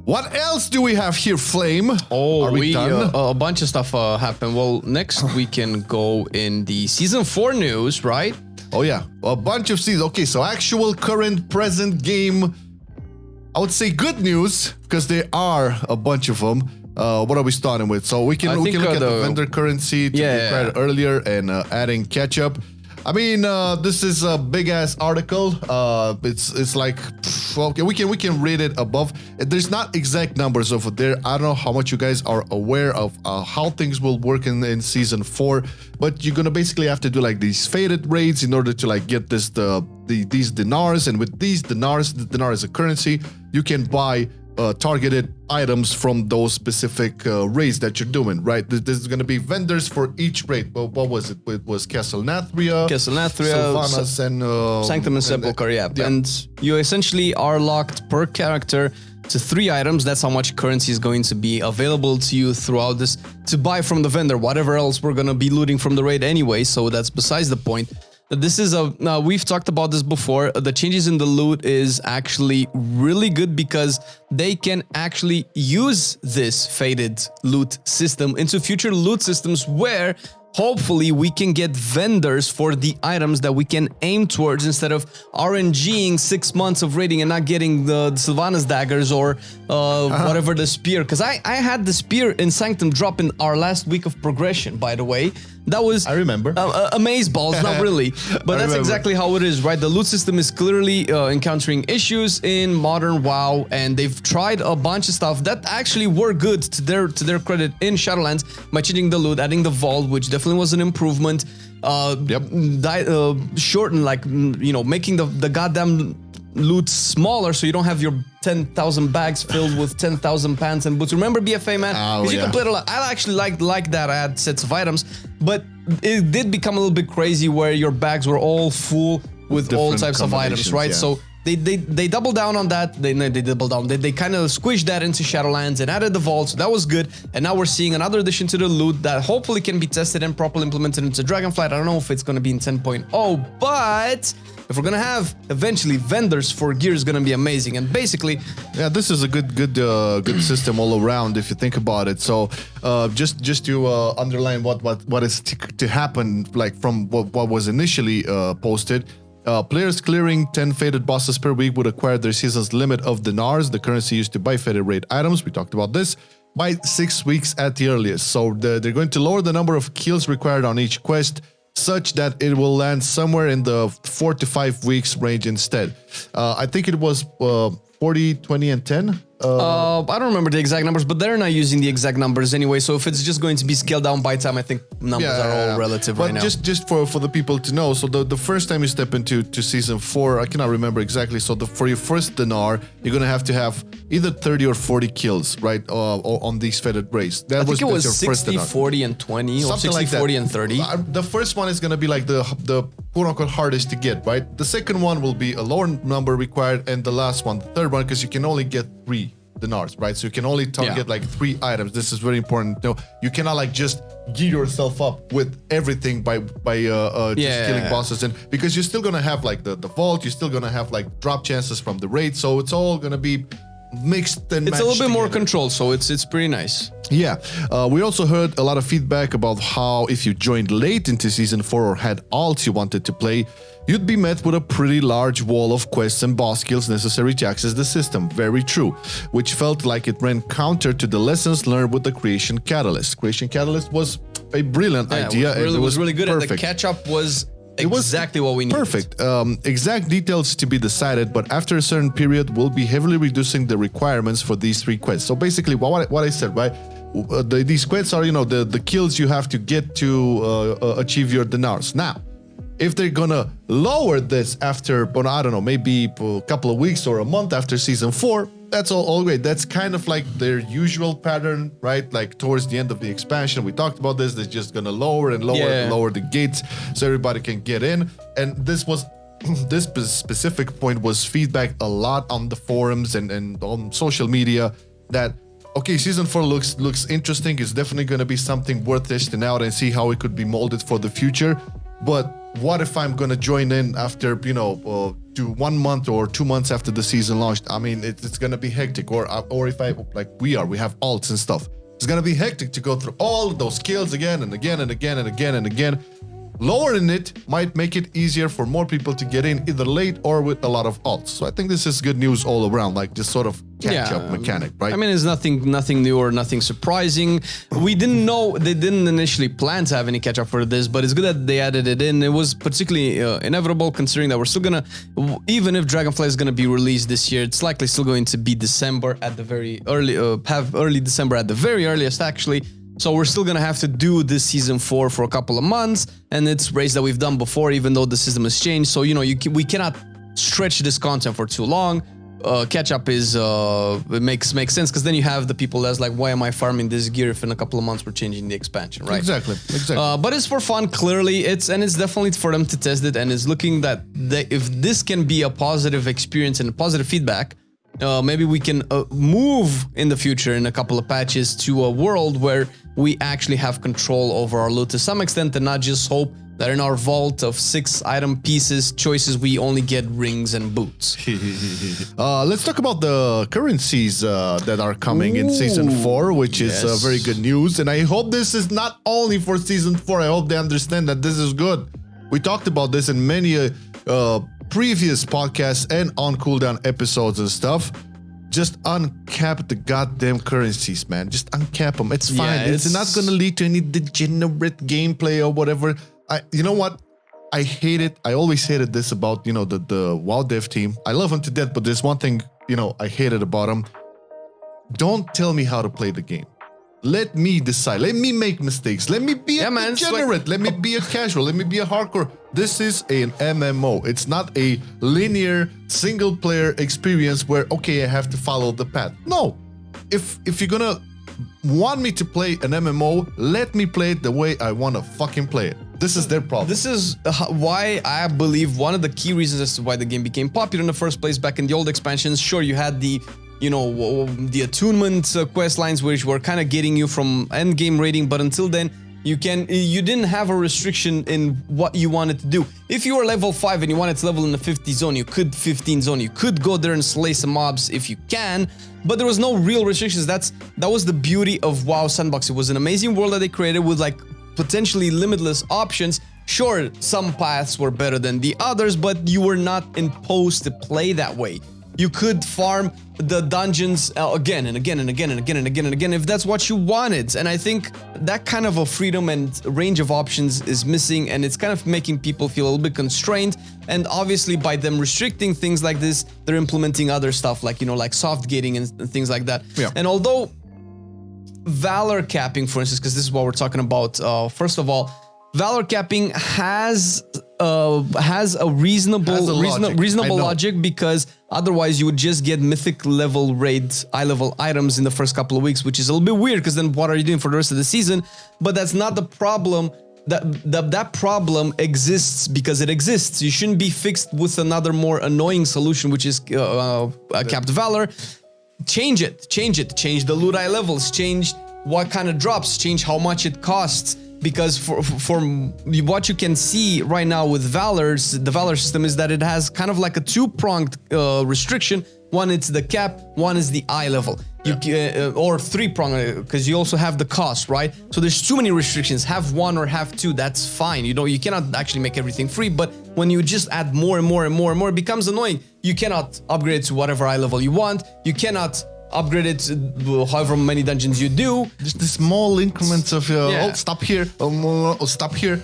What else do we have here, Flame? Oh, Are we done? A bunch of stuff happened. Well, next we can go in the Season 4 news, right? Oh, yeah. A bunch of seasons. Okay, so actual current present game. I would say good news, because there are a bunch of them. What are we starting with? So we can look at the vendor currency to be created earlier and adding catch-up. I mean, this is a big-ass article. It's like, okay, we can read it above. There's not exact numbers over there. I don't know how much you guys are aware of how things will work in Season 4, but you're gonna basically have to do like these faded raids in order to like get these dinars, and with these dinars, the dinar is a currency, you can buy targeted items from those specific raids that you're doing, right? This is going to be vendors for each raid. Well, what was it? It was Castle Nathria, Sylvanas, and Sanctum and Sepulchre, yeah. And you essentially are locked per character to 3 items. That's how much currency is going to be available to you throughout this to buy from the vendor. Whatever else we're going to be looting from the raid anyway, so that's besides the point. This is we've talked about this before. The changes in the loot is actually really good because they can actually use this faded loot system into future loot systems where hopefully we can get vendors for the items that we can aim towards instead of RNGing 6 months of raiding and not getting the Sylvanas daggers or whatever the spear. Because I had the spear in Sanctum drop in our last week of progression, by the way. That was... I remember. Amazeballs, not really. But that's exactly how it is, right? The loot system is clearly encountering issues in modern WoW, and they've tried a bunch of stuff that actually were good to their credit in Shadowlands by changing the loot, adding the vault, which definitely was an improvement. Shorten, like, you know, making the goddamn loot smaller so you don't have your 10,000 bags filled with 10,000 pants and boots. Remember BFA, man? Because you can play it a lot. I actually like that add sets of items, but it did become a little bit crazy where your bags were all full with all types of items, right? So they doubled down on that. They doubled down. They kind of squished that into Shadowlands and added the vault. So that was good. And now we're seeing another addition to the loot that hopefully can be tested and properly implemented into Dragonflight. I don't know if it's going to be in 10.0, but if we're gonna have eventually vendors for gear, is gonna be amazing. And basically, yeah, this is a good system all around if you think about it. So just to underline what is to happen, like from what was initially posted. Players clearing 10 faded bosses per week would acquire their season's limit of dinars, the currency used to buy faded raid items. We talked about this. By 6 weeks at the earliest. So they're going to lower the number of kills required on each quest, such that it will land somewhere in the 4 to 5 weeks range instead. I think it was 40, 20, and 10. I don't remember the exact numbers, but they're not using the exact numbers anyway. So if it's just going to be scaled down by time, I think numbers are all relative right now. But just for the people to know, so the first time you step into Season 4, I cannot remember exactly. So for your first dinar, you're gonna have to have either 30 or 40 kills, right, on these faded raids. I think it was 60, 40, and 20, or 60, like 40, and 30. The first one is gonna be like the quote-unquote hardest to get, right? The second one will be a lower number required, and the last one, the third one, because you can only get 3 dinars, right? So you can only target like 3 items. This is very important. No, you cannot like just gear yourself up with everything by just killing bosses, and because you're still gonna have like the vault, you're still gonna have like drop chances from the raid, so it's all gonna be mixed and it's a little bit more control, so it's pretty nice. Yeah, we also heard a lot of feedback about how if you joined late into Season 4 or had alts you wanted to play, you'd be met with a pretty large wall of quests and boss skills necessary to access the system. Very true, which felt like it ran counter to the lessons learned with the Creation Catalyst. Creation Catalyst was a brilliant idea. It was really good, perfect. And the catch-up was exactly what we needed. Perfect. Exact details to be decided, but after a certain period, we'll be heavily reducing the requirements for these 3 quests. So basically, what I said, right? These quests are, you know, the kills you have to get to achieve your dinars. Now, if they're gonna lower this after, I don't know, maybe a couple of weeks or a month after Season 4, that's all great. That's kind of like their usual pattern, right? Like towards the end of the expansion, we talked about this. They're just gonna lower and lower and lower the gates so everybody can get in. And this specific point was feedback a lot on the forums and on social media that, okay, Season 4 looks interesting. It's definitely gonna be something worth testing out and see how it could be molded for the future. But what if I'm gonna join in after, do 1 month or 2 months after the season launched? I mean, it's gonna be hectic. Or if I, like we have alts and stuff. It's gonna be hectic to go through all those skills again and again and again and again and again. Lowering it might make it easier for more people to get in either late or with a lot of alts. So I think this is good news all around, like this sort of catch-up mechanic, right? I mean, it's nothing new or nothing surprising. We didn't know, they didn't initially plan to have any catch-up for this, but it's good that they added it in. It was particularly inevitable, considering that we're still gonna, even if Dragonfly is gonna be released this year, it's likely still going to be December at the very early, have early December at the very earliest, actually. So we're still gonna have to do this season 4 for a couple of months, and it's raids that we've done before, even though the system has changed. So we cannot stretch this content for too long. Catch up is it makes sense, because then you have the people that's like, why am I farming this gear if in a couple of months we're changing the expansion, right? Exactly. But it's for fun, clearly. It's definitely for them to test it, and it's looking that if this can be a positive experience and a positive feedback. Maybe we can move in the future in a couple of patches to a world where we actually have control over our loot to some extent, and not just hope that in our vault of 6 item pieces choices we only get rings and boots. Let's talk about the currencies that are coming in season 4, which is very good news. And I hope this is not only for season 4. I hope they understand that this is good. We talked about this in many previous podcasts and on cooldown episodes and stuff. Just uncap the goddamn currencies, man. Just uncap them. It's fine. It's not gonna lead to any degenerate gameplay or whatever. You know what? I hate it. I always hated this about, the WoW dev team. I love them to death, but there's one thing, I hated about them. Don't tell me how to play the game. Let me decide. Let me make mistakes. Let me be a degenerate. Let me be a casual. Let me be a hardcore. This is an MMO. It's not a linear single-player experience where, okay, I have to follow the path. No. If you're gonna want me to play an MMO, let me play it the way I want to fucking play it. This is their problem. This is why I believe one of the key reasons as to why the game became popular in the first place back in the old expansions. Sure, you had the attunement quest lines, which were kind of getting you from end game raiding, but until then you didn't have a restriction in what you wanted to do. If you were level 5 and you wanted to level in the 50 zone, you could 15 zone, you could go there and slay some mobs if you can, but there was no real restrictions. That was the beauty of WoW Sandbox. It was an amazing world that they created with like potentially limitless options. Sure, some paths were better than the others, but you were not imposed to play that way. You could farm the dungeons again and again and again and again and again and again if that's what you wanted. And I think that kind of a freedom and range of options is missing, and it's kind of making people feel a little bit constrained. And obviously by them restricting things like this, they're implementing other stuff like, like soft gating and things like that. Yeah. And although Valor capping, for instance, because this is what we're talking about, first of all, Valor capping has a reasonable logic, because otherwise you would just get mythic level raid eye level items in the first couple of weeks, which is a little bit weird, because then what are you doing for the rest of the season? But that's not the problem. That problem exists because it exists. You shouldn't be fixed with another more annoying solution, which is Uncapped Valor. Change it. Change the loot eye levels. Change what kind of drops. Change how much it costs. Because for what you can see right now with the Valor system is that it has kind of like a two-pronged restriction. One, it's the cap. One is the eye level. Or three-pronged, because you also have the cost, right? So there's too many restrictions. Have one or have two, that's fine. You cannot actually make everything free, but when you just add more and more and more and more, it becomes annoying. You cannot upgrade to whatever eye level you want. You cannot upgrade it to however many dungeons you do. Just the small increments of oh, stop here, stop here,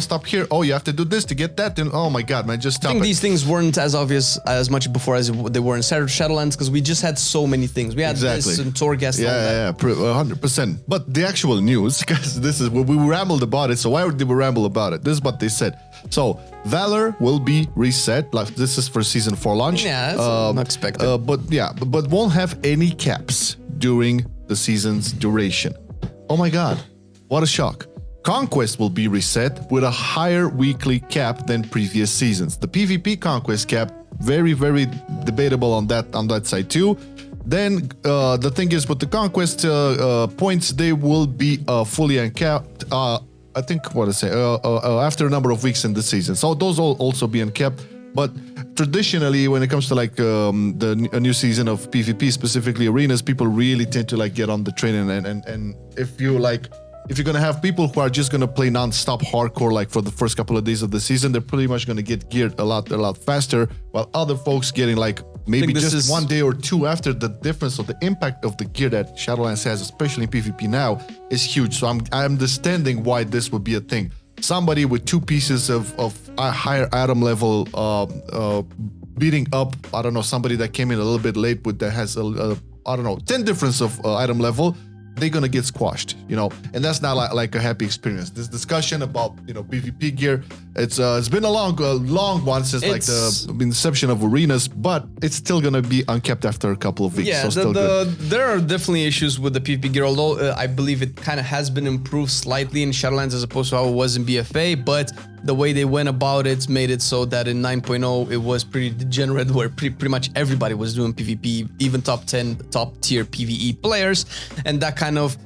stop here. Oh, you have to do this to get that. And oh my god, man, just stop. I think these things weren't as obvious as much before as they were in Shadowlands, because we just had so many things. We had this and Torghast. Yeah, 100%. But the actual news, because this is we rambled about it. So why did we ramble about it? This is what they said. So Valor will be reset. Like this is for season 4 launch. Yeah, that's unexpected. But won't have any caps during the season's duration. Oh my god, what a shock. Conquest will be reset with a higher weekly cap than previous seasons. The PvP Conquest cap, very, very debatable on that side too. Then the thing is with the Conquest points, they will be fully uncapped. I think, what I say, after a number of weeks in the season. So those will also be uncapped. But traditionally, when it comes to like a new season of PvP, specifically arenas, people really tend to like get on the train. And if you're gonna have people who are just gonna play non-stop hardcore like for the first couple of days of the season, they're pretty much gonna get geared a lot faster, while other folks getting like maybe just 1 day or two after. The difference of the impact of the gear that Shadowlands has, especially in PvP now, is huge. So I'm understanding why this would be a thing. Somebody with 2 pieces of a higher item level beating up, I don't know, somebody that came in a little bit late with that has I don't know, 10 difference of item level, they're gonna get squashed, you know, and that's not like a happy experience. This discussion about, you know, PvP gear, it's been a long one since like the inception of arenas, but it's still gonna be uncapped after a couple of weeks. Yeah, so there are definitely issues with the PvP gear, although I believe it kind of has been improved slightly in Shadowlands as opposed to how it was in BFA, but the way they went about it made it so that in 9.0 it was pretty degenerate, where pretty much everybody was doing PvP, even top 10, top tier PvE players, and that kind of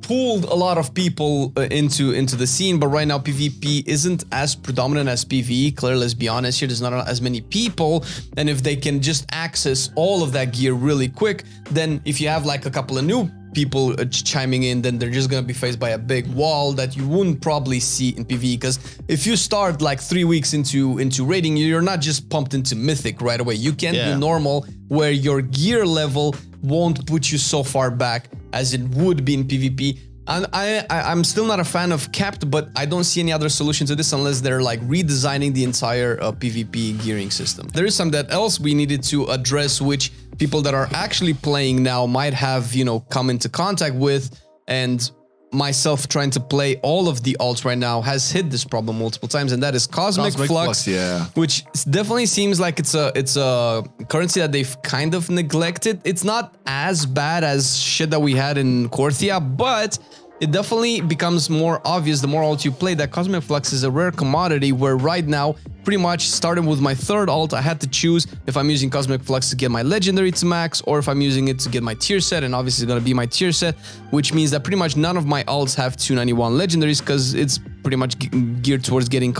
pulled a lot of people into the scene. But right now PvP isn't as predominant as PvE. Clearly, let's be honest here, there's not as many people, and if they can just access all of that gear really quick, then if you have like a couple of new people chiming in, then they're just gonna be faced by a big wall that you wouldn't probably see in PvE. Because if you start like 3 weeks into raiding, you're not just pumped into Mythic right away. You can't do normal, where your gear level won't put you so far back as it would be in PvP. And I'm still not a fan of capped, but I don't see any other solution to this unless they're like redesigning the entire PvP gearing system. There is something else we needed to address, which people that are actually playing now might have, you know, come into contact with, and myself trying to play all of the alts right now has hit this problem multiple times, and that is Cosmic Flux, which definitely seems like it's a currency that they've kind of neglected. It's not as bad as shit that we had in Korthia, but it definitely becomes more obvious the more alt you play that Cosmic Flux is a rare commodity, where right now, pretty much starting with my 3rd alt, I had to choose if I'm using Cosmic Flux to get my legendary to max, or if I'm using it to get my tier set, and obviously it's gonna be my tier set, which means that pretty much none of my alts have 291 legendaries, because it's pretty much geared towards getting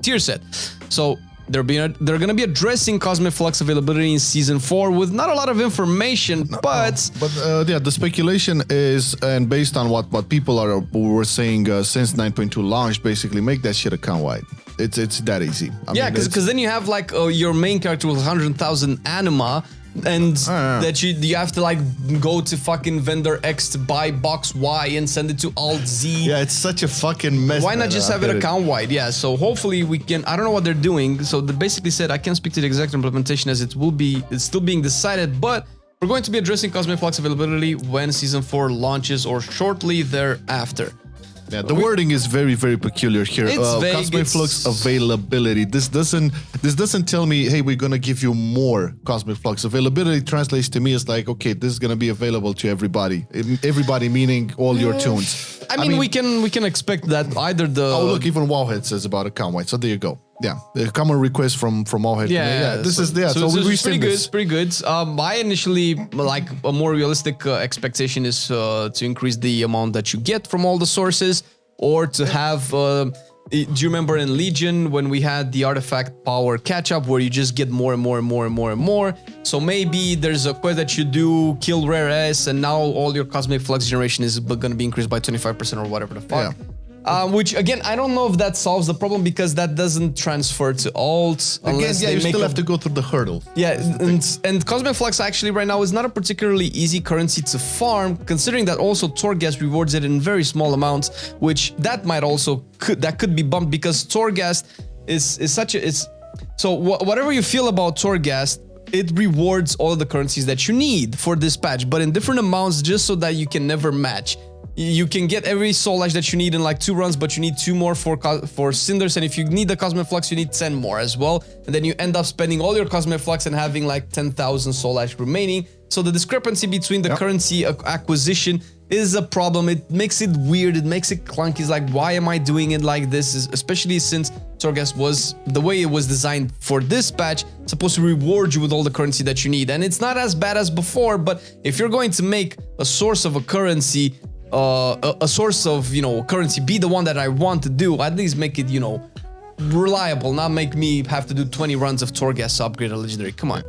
tier set. So they're gonna be addressing Cosmic Flux availability in Season 4 with not a lot of information, but yeah, the speculation is, and based on what people were saying since 9.2 launched, basically make that shit account wide. It's that easy. I mean, because then you have like your main character with 100,000 anima, and that you have to like go to fucking vendor X to buy box Y and send it to alt Z. Yeah, it's such a fucking mess. Why not just have it account wide? Yeah, so hopefully we can. I don't know what they're doing. So they basically said I can't speak to the exact implementation as it's still being decided, but we're going to be addressing Cosmic Flux availability when Season 4 launches or shortly thereafter. Yeah, the wording is very, very peculiar here. Cosmic Flux availability. This doesn't tell me, hey, we're gonna give you more Cosmic Flux. Availability translates to me as like, okay, this is gonna be available to everybody. Everybody meaning all your tunes. I mean, we can expect that either the. Oh look, even Wowhead says about account wide. So there you go. Yeah, the common request from Wowhead. Yeah, this is there. So it's pretty good. It's pretty good. My initially like a more realistic expectation is to increase the amount that you get from all the sources, or to have. Do you remember in Legion when we had the artifact power catch up, where you just get more and more and more and more and more? So maybe there's a quest that you do, kill rare S, and now all your Cosmic Flux generation is going to be increased by 25% or whatever the fuck. Yeah. Which again, I don't know if that solves the problem, because that doesn't transfer to alts. Again, yeah, you still have to go through the hurdles. Yeah, and Cosmic Flux actually right now is not a particularly easy currency to farm, considering that also Torghast rewards it in very small amounts, which that might also could be bumped, because Torghast is such a so whatever you feel about Torghast, it rewards all of the currencies that you need for this patch, but in different amounts, just so that you can never match. You can get every Soul Ash that you need in like 2 runs, but you need 2 more for Cinders, and if you need the Cosmic Flux, you need 10 more as well, and then you end up spending all your Cosmic Flux and having like 10,000 Soul Ash remaining. So the discrepancy between the currency acquisition is a problem. It makes it weird, it makes it clunky. It's like, why am I doing it like this? Especially since Torghast was, the way it was designed for this patch, supposed to reward you with all the currency that you need. And it's not as bad as before, but if you're going to make a source of a currency a source of, you know, currency be the one that I want to do, at least make it, you know, reliable, not make me have to do 20 runs of Torghast to upgrade a legendary. Come on.